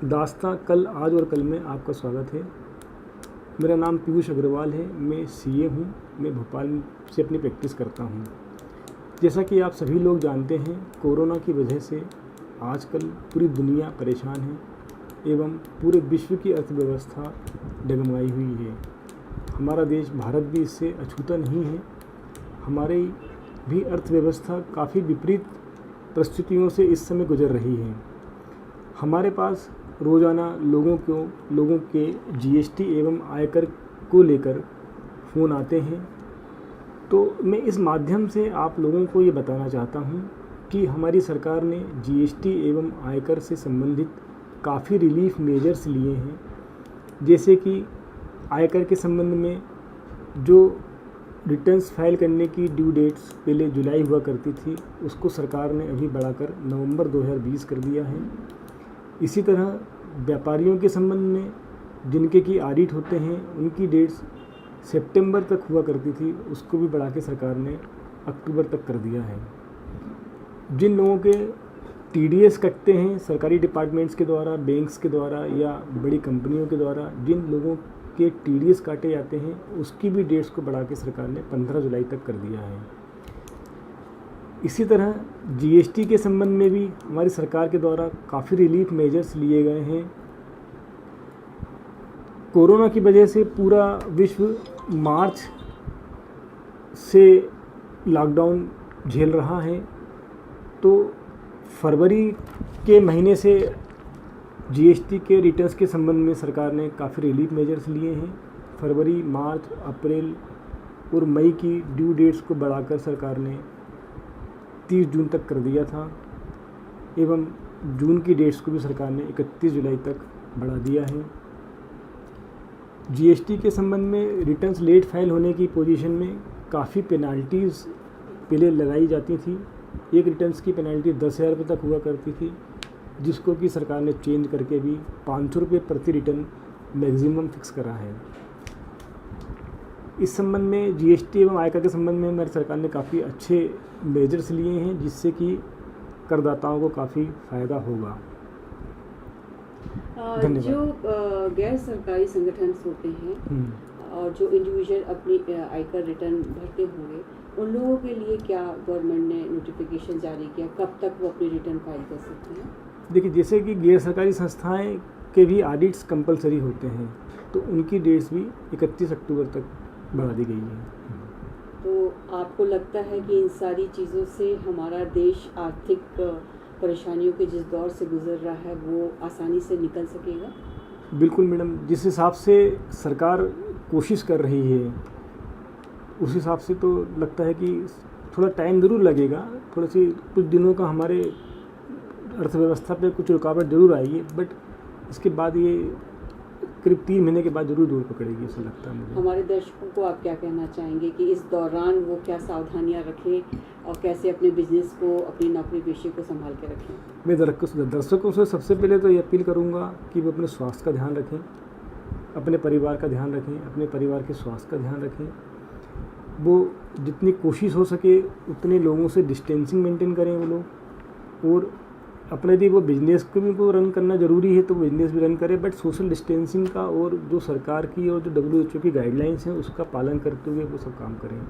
दास्तां कल आज और कल में आपका स्वागत है। मेरा नाम पीयूष अग्रवाल है। मैं सीए हूँ। मैं भोपाल से अपनी प्रैक्टिस करता हूँ। जैसा कि आप सभी लोग जानते हैं, कोरोना की वजह से आजकल पूरी दुनिया परेशान है एवं पूरे विश्व की अर्थव्यवस्था डगमगाई हुई है। हमारा देश भारत भी इससे अछूता नहीं है। हमारी भी अर्थव्यवस्था काफ़ी विपरीत परिस्थितियों से इस समय गुजर रही है। हमारे पास रोज़ाना लोगों के जीएसटी एवं आयकर को लेकर फ़ोन आते हैं। तो मैं इस माध्यम से आप लोगों को ये बताना चाहता हूँ कि हमारी सरकार ने जीएसटी एवं आयकर से संबंधित काफ़ी रिलीफ मेजर्स लिए हैं। जैसे कि आयकर के संबंध में जो रिटर्न्स फाइल करने की ड्यू डेट्स पहले जुलाई हुआ करती थी, उसको सरकार ने अभी बढ़ाकर नवंबर 2020 कर दिया है। इसी तरह व्यापारियों के संबंध में जिनके की ऑडिट होते हैं, उनकी डेट्स सितंबर तक हुआ करती थी, उसको भी बढ़ा के सरकार ने अक्टूबर तक कर दिया है। जिन लोगों के टीडीएस कटते हैं सरकारी डिपार्टमेंट्स के द्वारा, बैंक्स के द्वारा या बड़ी कंपनियों के द्वारा, जिन लोगों के टीडीएस काटे जाते हैं, उसकी भी डेट्स को बढ़ा के सरकार ने 15 जुलाई तक कर दिया है। इसी तरह जीएसटी के संबंध में भी हमारी सरकार के द्वारा काफ़ी रिलीफ मेजर्स लिए गए हैं। कोरोना की वजह से पूरा विश्व मार्च से लॉकडाउन झेल रहा है, तो फरवरी के महीने से जीएसटी के रिटर्न्स के संबंध में सरकार ने काफ़ी रिलीफ मेजर्स लिए हैं। फरवरी, मार्च, अप्रैल और मई की ड्यू डेट्स को बढ़ाकर सरकार ने 30 जून तक कर दिया था एवं जून की डेट्स को भी सरकार ने 31 जुलाई तक बढ़ा दिया है। जीएसटी के संबंध में रिटर्न्स लेट फाइल होने की पोजीशन में काफ़ी पेनाल्टीज़ पहले लगाई जाती थी। एक रिटर्न्स की पेनल्टी 10,000 रुपये तक हुआ करती थी, जिसको कि सरकार ने चेंज करके भी 500 रुपये प्रति रिटर्न मैक्सिमम फिक्स करा है। इस संबंध में जीएसटी एवं आयकर के संबंध में हमारी सरकार ने काफ़ी अच्छे मेजर्स लिए हैं, जिससे कि करदाताओं को काफ़ी फ़ायदा होगा। धन्यवाद। जो गैर सरकारी संगठन होते हैं और जो इंडिविजुअल अपनी आयकर रिटर्न भरते होंगे, उन लोगों के लिए क्या गवर्नमेंट ने नोटिफिकेशन जारी किया, कब तक वो अपनी रिटर्न फाइल कर सकते हैं? देखिए, जैसे कि गैर सरकारी संस्थाएं के भी ऑडिट्स कंपलसरी होते हैं, तो उनकी डेट्स भी 31 अक्टूबर तक बढ़ा दी गई है। तो आपको लगता है कि इन सारी चीज़ों से हमारा देश आर्थिक परेशानियों के जिस दौर से गुजर रहा है, वो आसानी से निकल सकेगा? बिल्कुल मैडम, जिस हिसाब से सरकार कोशिश कर रही है, उस हिसाब से तो लगता है कि थोड़ा टाइम ज़रूर लगेगा। थोड़े से कुछ दिनों का हमारे अर्थव्यवस्था पे कुछ रुकावट ज़रूर आएगी, बट इसके बाद ये करीब 3 महीने के बाद ज़रूर दूर पकड़ेगी, ऐसा लगता है मुझे। हमारे दर्शकों को आप क्या कहना चाहेंगे कि इस दौरान वो क्या सावधानियां रखें और कैसे अपने बिजनेस को, अपनी नौकरी पेशे को संभाल के रखें? मैं दर्शकों से सबसे पहले तो ये अपील करूँगा कि वो अपने स्वास्थ्य का ध्यान रखें, अपने परिवार का ध्यान रखें, अपने परिवार के स्वास्थ्य का ध्यान रखें। वो जितनी कोशिश हो सके उतने लोगों से डिस्टेंसिंग मेंटेन करें वो लोग, और अपने लिए वो बिज़नेस को भी को रन करना ज़रूरी है तो बिज़नेस भी रन करें, बट सोशल डिस्टेंसिंग का और जो सरकार की और जो WHO की गाइडलाइंस हैं उसका पालन करते हुए वो सब काम करें।